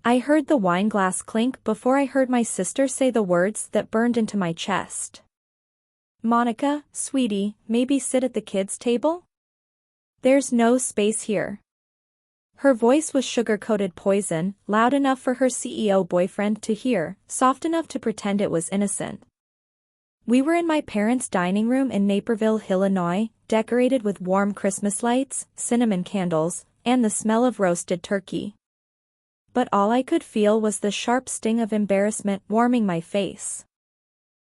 I heard the wine glass clink before I heard my sister say the words that burned into my chest. "Monica, sweetie, maybe sit at the kids' table? There's no space here." Her voice was sugar-coated poison, loud enough for her CEO boyfriend to hear, soft enough to pretend it was innocent. We were in my parents' dining room in Naperville, Illinois, decorated with warm Christmas lights, cinnamon candles, and the smell of roasted turkey. But all I could feel was the sharp sting of embarrassment warming my face.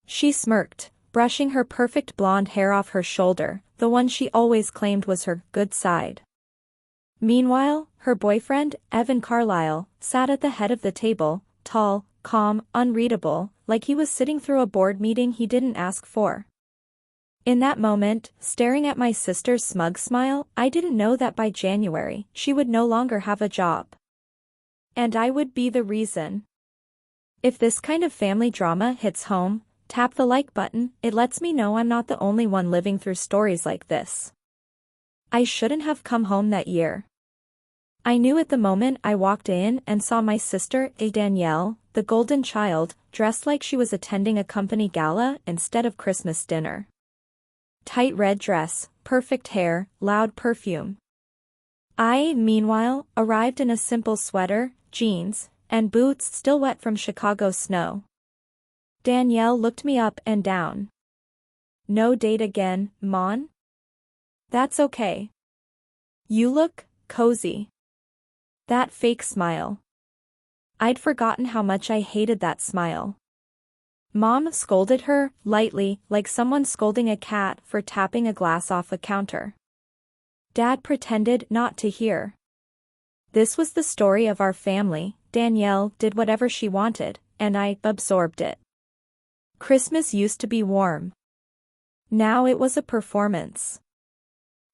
She smirked, brushing her perfect blonde hair off her shoulder, the one she always claimed was her good side. Meanwhile, her boyfriend, Evan Carlisle, sat at the head of the table, tall, calm, unreadable, like he was sitting through a board meeting he didn't ask for. In that moment, staring at my sister's smug smile, I didn't know that by January, she would no longer have a job. And I would be the reason. If this kind of family drama hits home, tap the like button. It lets me know I'm not the only one living through stories like this. I shouldn't have come home that year. I knew at the moment I walked in and saw my sister, Danielle, the golden child, dressed like she was attending a company gala instead of Christmas dinner. Tight red dress, perfect hair, loud perfume. I, meanwhile, arrived in a simple sweater, jeans, and boots still wet from Chicago snow. Danielle looked me up and down. "No date again, Mon?" "That's okay. You look cozy." That fake smile. I'd forgotten how much I hated that smile. Mom scolded her, lightly, like someone scolding a cat for tapping a glass off a counter. Dad pretended not to hear. This was the story of our family. Danielle did whatever she wanted, and I absorbed it. Christmas used to be warm. Now it was a performance.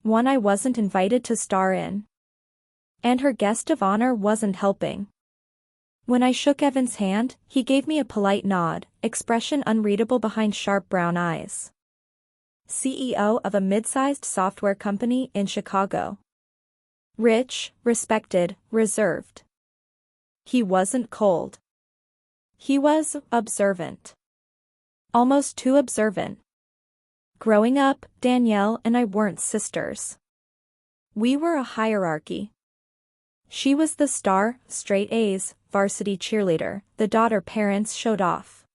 One I wasn't invited to star in. And her guest of honor wasn't helping. When I shook Evan's hand, he gave me a polite nod, expression unreadable behind sharp brown eyes. CEO of a mid-sized software company in Chicago. Rich, respected, reserved. He wasn't cold. He was observant. Almost too observant. Growing up, Danielle and I weren't sisters. We were a hierarchy. She was the star, straight A's, varsity cheerleader, the daughter parents showed off.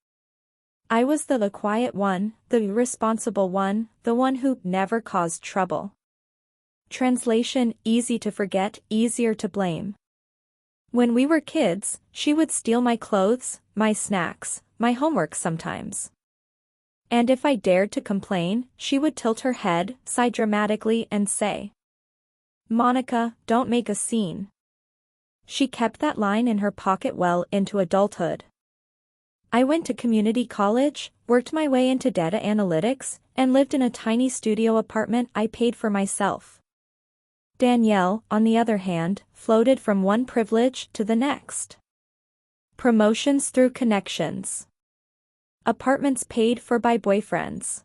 I was the quiet one, the irresponsible one, the one who never caused trouble. Translation: easy to forget, easier to blame. When we were kids, she would steal my clothes, my snacks, my homework sometimes. And if I dared to complain, she would tilt her head, sigh dramatically and say, "Monica, don't make a scene." She kept that line in her pocket well into adulthood. I went to community college, worked my way into data analytics, and lived in a tiny studio apartment I paid for myself. Danielle, on the other hand, floated from one privilege to the next. Promotions through connections. Apartments paid for by boyfriends.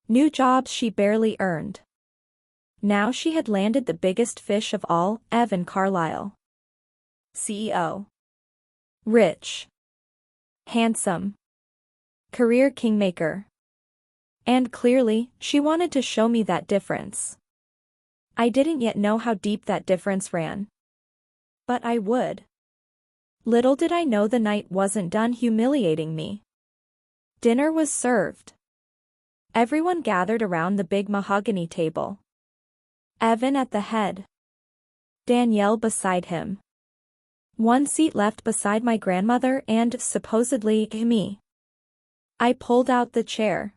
New jobs she barely earned. Now she had landed the biggest fish of all, Evan Carlisle. CEO. Rich. Handsome. Career kingmaker. And clearly, she wanted to show me that difference. I didn't yet know how deep that difference ran. But I would. Little did I know the night wasn't done humiliating me. Dinner was served. Everyone gathered around the big mahogany table. Evan at the head. Danielle beside him. One seat left beside my grandmother and, supposedly, me. I pulled out the chair.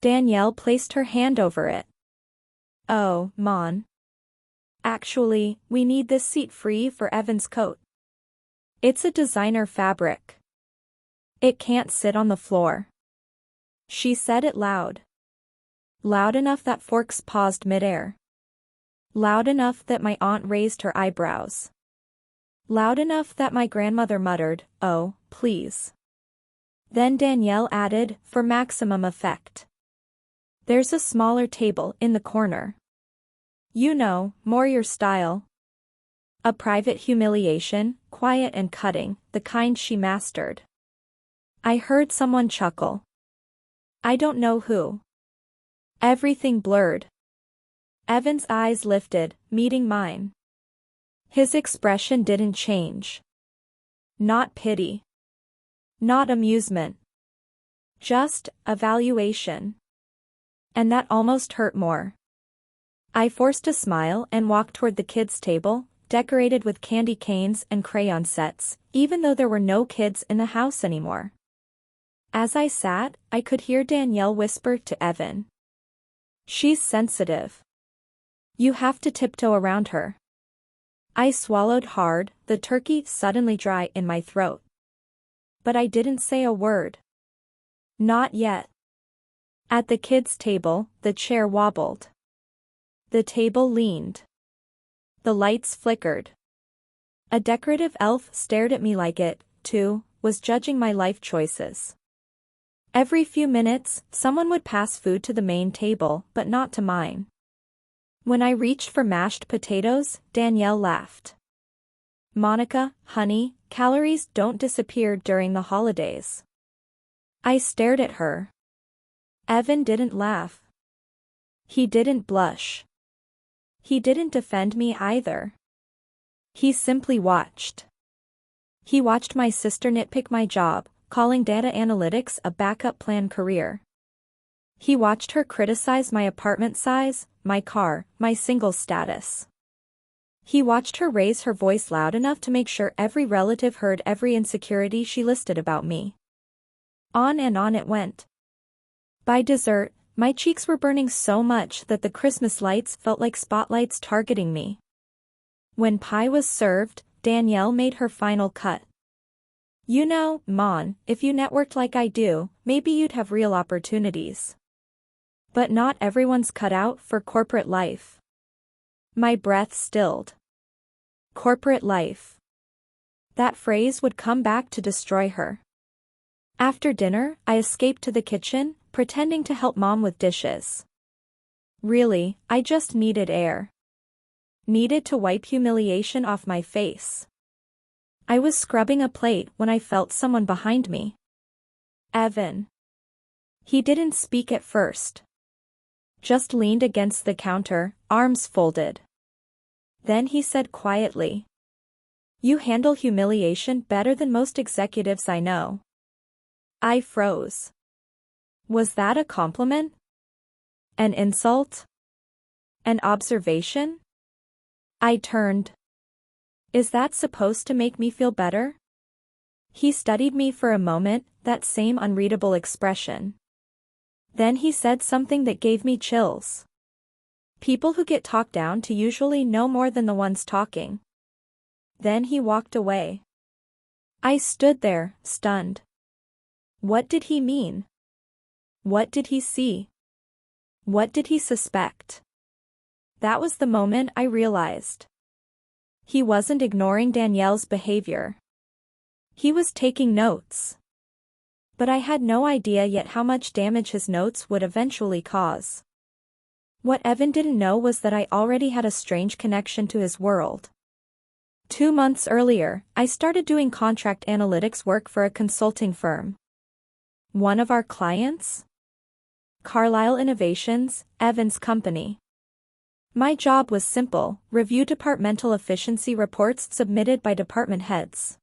Danielle placed her hand over it. "Oh, Mon. Actually, we need this seat free for Evan's coat. It's a designer fabric. It can't sit on the floor." She said it loud. Loud enough that forks paused midair. Loud enough that my aunt raised her eyebrows. Loud enough that my grandmother muttered, "Oh, please." Then Danielle added, for maximum effect, "There's a smaller table in the corner. You know, more your style." A private humiliation, quiet and cutting, the kind she mastered. I heard someone chuckle. I don't know who. Everything blurred. Evan's eyes lifted, meeting mine. His expression didn't change. Not pity. Not amusement. Just evaluation. And that almost hurt more. I forced a smile and walked toward the kids' table, decorated with candy canes and crayon sets, even though there were no kids in the house anymore. As I sat, I could hear Danielle whisper to Evan. She's sensitive. You have to tiptoe around her. I swallowed hard, the turkey suddenly dry in my throat. But I didn't say a word. Not yet. At the kids' table, the chair wobbled. The table leaned. The lights flickered. A decorative elf stared at me like it, too, was judging my life choices. Every few minutes, someone would pass food to the main table, but not to mine. When I reached for mashed potatoes, Danielle laughed. Monica, honey, calories don't disappear during the holidays. I stared at her. Evan didn't laugh. He didn't blush. He didn't defend me either. He simply watched. He watched my sister nitpick my job, calling data analytics a backup plan career. He watched her criticize my apartment size, my car, my single status. He watched her raise her voice loud enough to make sure every relative heard every insecurity she listed about me. On and on it went. By dessert, my cheeks were burning so much that the Christmas lights felt like spotlights targeting me. When pie was served, Danielle made her final cut. You know, Mon, if you networked like I do, maybe you'd have real opportunities. But not everyone's cut out for corporate life. My breath stilled. Corporate life. That phrase would come back to destroy her. After dinner, I escaped to the kitchen, pretending to help Mom with dishes. Really, I just needed air. Needed to wipe humiliation off my face. I was scrubbing a plate when I felt someone behind me. Evan. He didn't speak at first. Just leaned against the counter, arms folded. Then he said quietly. You handle humiliation better than most executives I know. I froze. Was that a compliment? An insult? An observation? I turned. Is that supposed to make me feel better? He studied me for a moment, that same unreadable expression. Then he said something that gave me chills. People who get talked down to usually know more than the ones talking. Then he walked away. I stood there, stunned. What did he mean? What did he see? What did he suspect? That was the moment I realized. He wasn't ignoring Danielle's behavior. He was taking notes. But I had no idea yet how much damage his notes would eventually cause. What Evan didn't know was that I already had a strange connection to his world. 2 months earlier, I started doing contract analytics work for a consulting firm. One of our clients? Carlisle Innovations, Evan's company. My job was simple, review departmental efficiency reports submitted by department heads.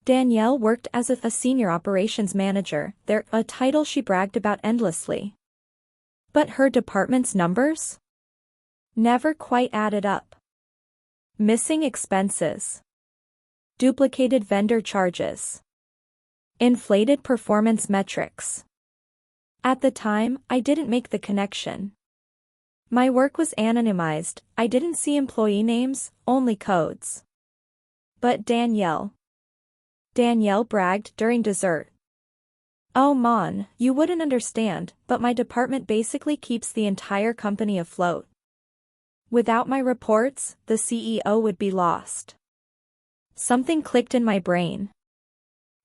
Danielle worked as a senior operations manager, a title she bragged about endlessly. But her department's numbers? Never quite added up. Missing expenses. Duplicated vendor charges. Inflated performance metrics. At the time, I didn't make the connection. My work was anonymized, I didn't see employee names, only codes. But Danielle bragged during dessert. Oh Mon, you wouldn't understand, but my department basically keeps the entire company afloat. Without my reports, the CEO would be lost. Something clicked in my brain.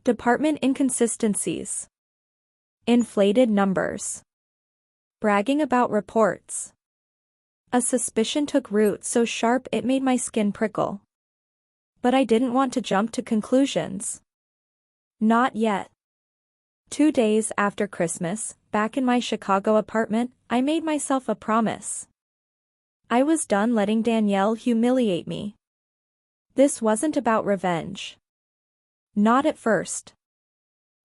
Department inconsistencies. Inflated numbers. Bragging about reports. A suspicion took root so sharp it made my skin prickle. But I didn't want to jump to conclusions. Not yet. 2 days after Christmas, back in my Chicago apartment, I made myself a promise. I was done letting Danielle humiliate me. This wasn't about revenge. Not at first.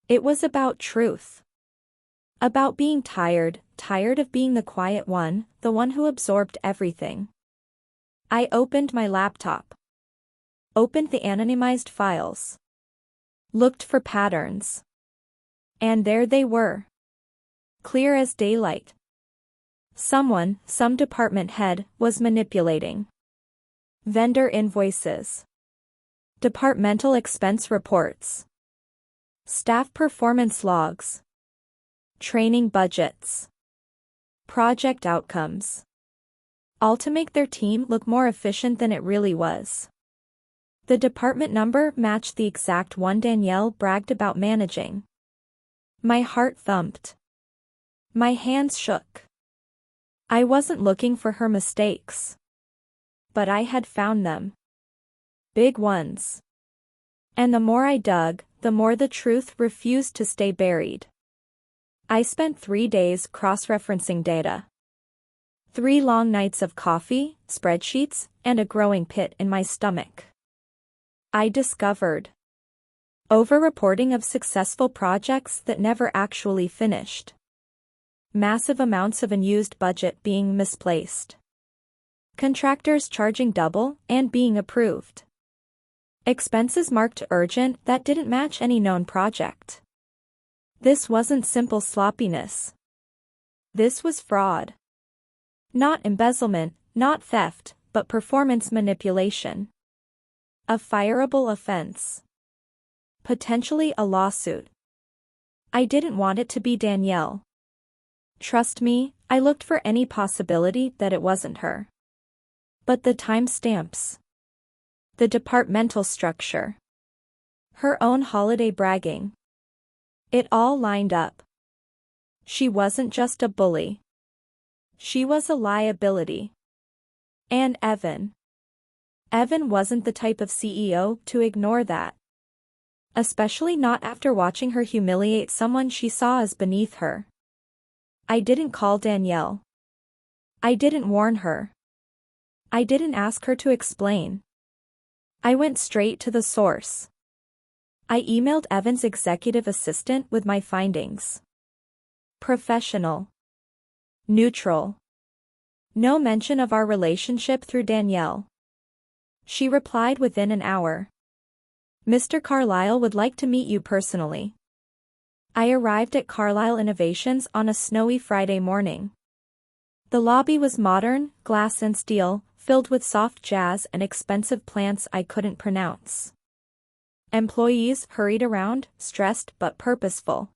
It was about truth. About being tired of being the quiet one, the one who absorbed everything. I opened my laptop. Opened the anonymized files. Looked for patterns. And there they were. Clear as daylight. Some department head, was manipulating. Vendor invoices. Departmental expense reports. Staff performance logs. Training budgets. Project outcomes. All to make their team look more efficient than it really was. The department number matched the exact one Danielle bragged about managing. My heart thumped. My hands shook. I wasn't looking for her mistakes. But I had found them. Big ones. And the more I dug, the more the truth refused to stay buried. I spent 3 days cross-referencing data. 3 long nights of coffee, spreadsheets, and a growing pit in my stomach. I discovered over-reporting of successful projects that never actually finished. Massive amounts of unused budget being misplaced. Contractors charging double and being approved. Expenses marked urgent that didn't match any known project. This wasn't simple sloppiness. This was fraud. Not embezzlement, not theft, but performance manipulation. A fireable offense. Potentially a lawsuit. I didn't want it to be Danielle. Trust me, I looked for any possibility that it wasn't her. But the timestamps. The departmental structure. Her own holiday bragging. It all lined up. She wasn't just a bully. She was a liability. And Evan wasn't the type of CEO to ignore that. Especially not after watching her humiliate someone she saw as beneath her. I didn't call Danielle. I didn't warn her. I didn't ask her to explain. I went straight to the source. I emailed Evan's executive assistant with my findings. Professional. Neutral. No mention of our relationship through Danielle. She replied within an hour. Mr. Carlisle would like to meet you personally. I arrived at Carlisle Innovations on a snowy Friday morning. The lobby was modern, glass and steel, filled with soft jazz and expensive plants I couldn't pronounce. Employees hurried around, stressed but purposeful.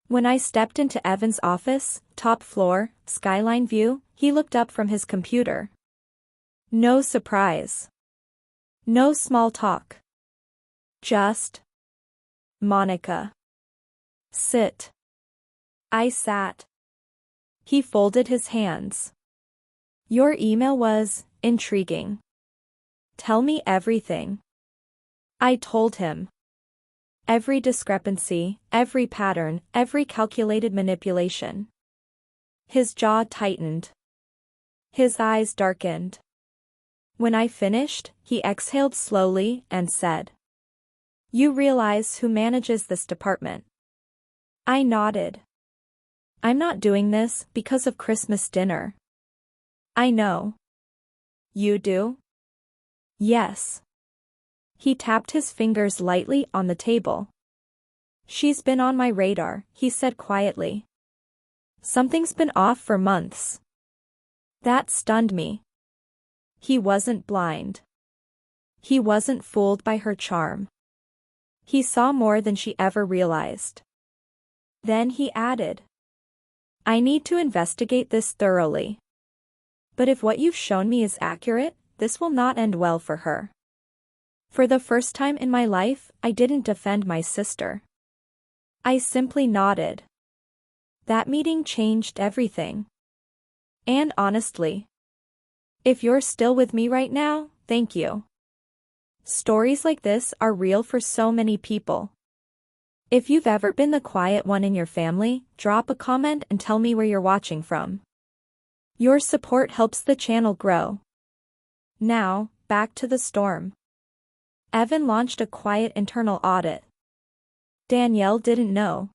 When I stepped into Evan's office, top floor, skyline view, he looked up from his computer. No surprise. No small talk. Just, Monica. Sit. I sat. He folded his hands. Your email was intriguing. Tell me everything. I told him. Every discrepancy, every pattern, every calculated manipulation. His jaw tightened. His eyes darkened. When I finished, he exhaled slowly and said, "You realize who manages this department?" I nodded. I'm not doing this because of Christmas dinner. I know. You do? Yes. He tapped his fingers lightly on the table. She's been on my radar, he said quietly. Something's been off for months. That stunned me. He wasn't blind. He wasn't fooled by her charm. He saw more than she ever realized. Then he added, I need to investigate this thoroughly. But if what you've shown me is accurate, this will not end well for her. For the first time in my life, I didn't defend my sister. I simply nodded. That meeting changed everything. And honestly, if you're still with me right now, thank you. Stories like this are real for so many people. If you've ever been the quiet one in your family, drop a comment and tell me where you're watching from. Your support helps the channel grow. Now, back to the storm. Evan launched a quiet internal audit. Danielle didn't know.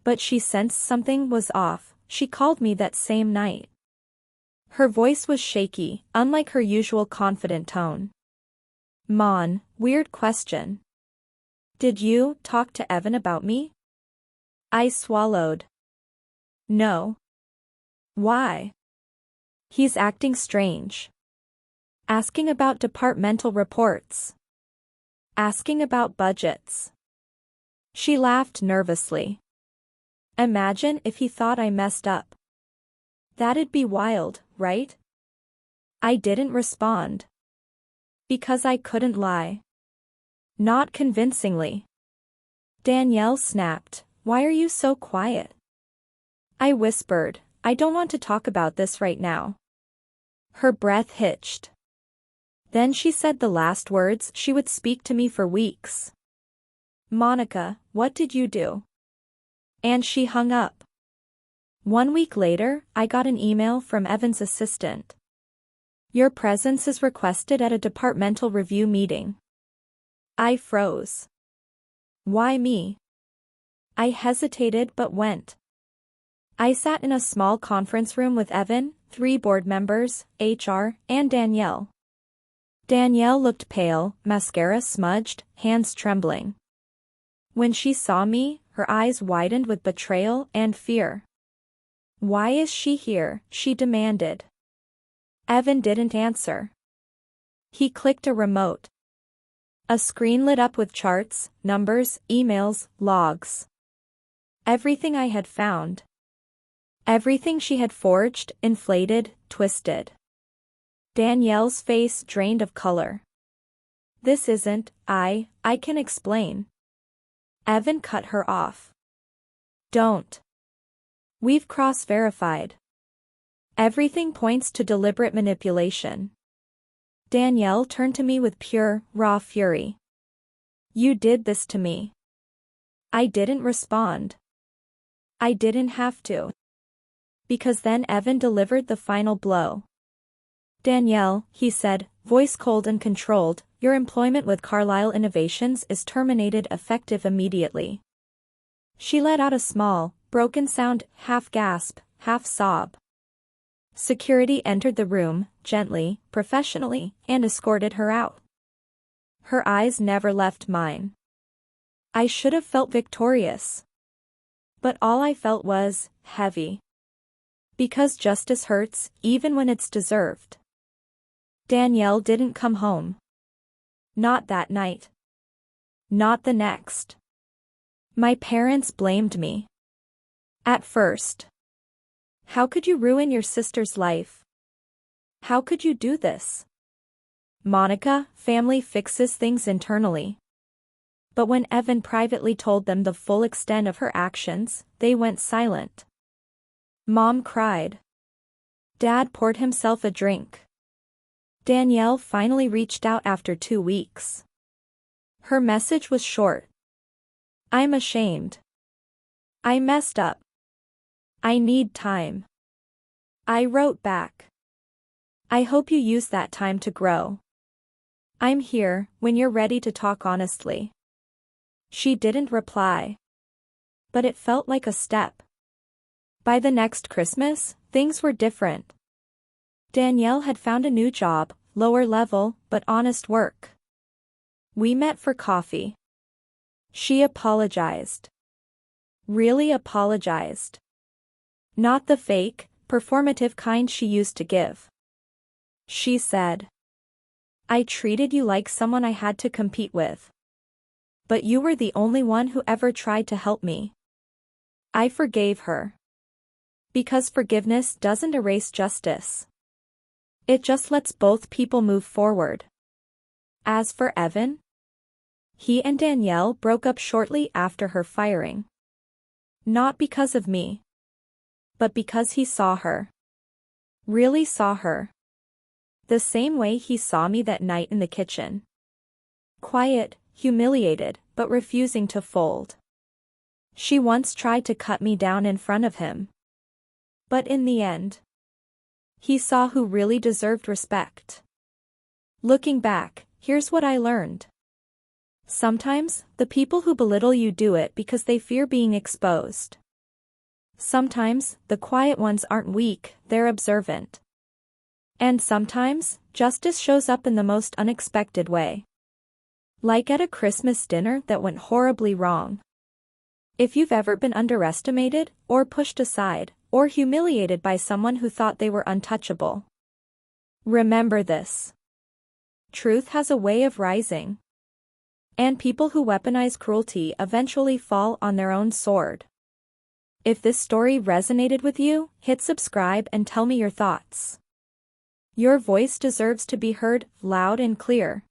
But she sensed something was off. She called me that same night. Her voice was shaky, unlike her usual confident tone. "Mon, weird question. Did you talk to Evan about me?" I swallowed. "No." "Why?" "He's acting strange. Asking about departmental reports. Asking about budgets." She laughed nervously. "Imagine if he thought I messed up. That'd be wild, right?" I didn't respond. Because I couldn't lie. Not convincingly. Danielle snapped, "Why are you so quiet?" I whispered, "I don't want to talk about this right now." Her breath hitched. Then she said the last words she would speak to me for weeks. "Monica, what did you do?" And she hung up. 1 week later, I got an email from Evan's assistant. "Your presence is requested at a departmental review meeting." I froze. "Why me?" I hesitated but went. I sat in a small conference room with Evan, 3 board members, HR, and Danielle. Danielle looked pale, mascara smudged, hands trembling. When she saw me, her eyes widened with betrayal and fear. "Why is she here?" she demanded. Evan didn't answer. He clicked a remote. A screen lit up with charts, numbers, emails, logs. Everything I had found. Everything she had forged, inflated, twisted. Danielle's face drained of color. "This isn't, I can explain." Evan cut her off. "Don't. We've cross-verified. Everything points to deliberate manipulation." Danielle turned to me with pure, raw fury. "You did this to me." I didn't respond. I didn't have to. Because then Evan delivered the final blow. "Danielle," he said, voice cold and controlled, "your employment with Carlisle Innovations is terminated effective immediately." She let out a small, broken sound, half gasp, half sob. Security entered the room, gently, professionally, and escorted her out. Her eyes never left mine. I should have felt victorious. But all I felt was heavy. Because justice hurts, even when it's deserved. Danielle didn't come home. Not that night. Not the next. My parents blamed me. At first. "How could you ruin your sister's life? How could you do this?" "Monica, family fixes things internally." But when Evan privately told them the full extent of her actions, they went silent. Mom cried. Dad poured himself a drink. Danielle finally reached out after 2 weeks. Her message was short. "I'm ashamed. I messed up. I need time." I wrote back. "I hope you use that time to grow. I'm here when you're ready to talk honestly." She didn't reply. But it felt like a step. By the next Christmas, things were different. Danielle had found a new job, lower level, but honest work. We met for coffee. She apologized. Really apologized. Not the fake, performative kind she used to give. She said, "I treated you like someone I had to compete with. But you were the only one who ever tried to help me." I forgave her. Because forgiveness doesn't erase justice. It just lets both people move forward. As for Evan, he and Danielle broke up shortly after her firing. Not because of me. But because he saw her. Really saw her. The same way he saw me that night in the kitchen. Quiet, humiliated, but refusing to fold. She once tried to cut me down in front of him. But in the end, he saw who really deserved respect. Looking back, here's what I learned. Sometimes, the people who belittle you do it because they fear being exposed. Sometimes, the quiet ones aren't weak, they're observant. And sometimes, justice shows up in the most unexpected way. Like at a Christmas dinner that went horribly wrong. If you've ever been underestimated, or pushed aside, or humiliated by someone who thought they were untouchable, remember this. Truth has a way of rising. And people who weaponize cruelty eventually fall on their own sword. If this story resonated with you, hit subscribe and tell me your thoughts. Your voice deserves to be heard, loud and clear.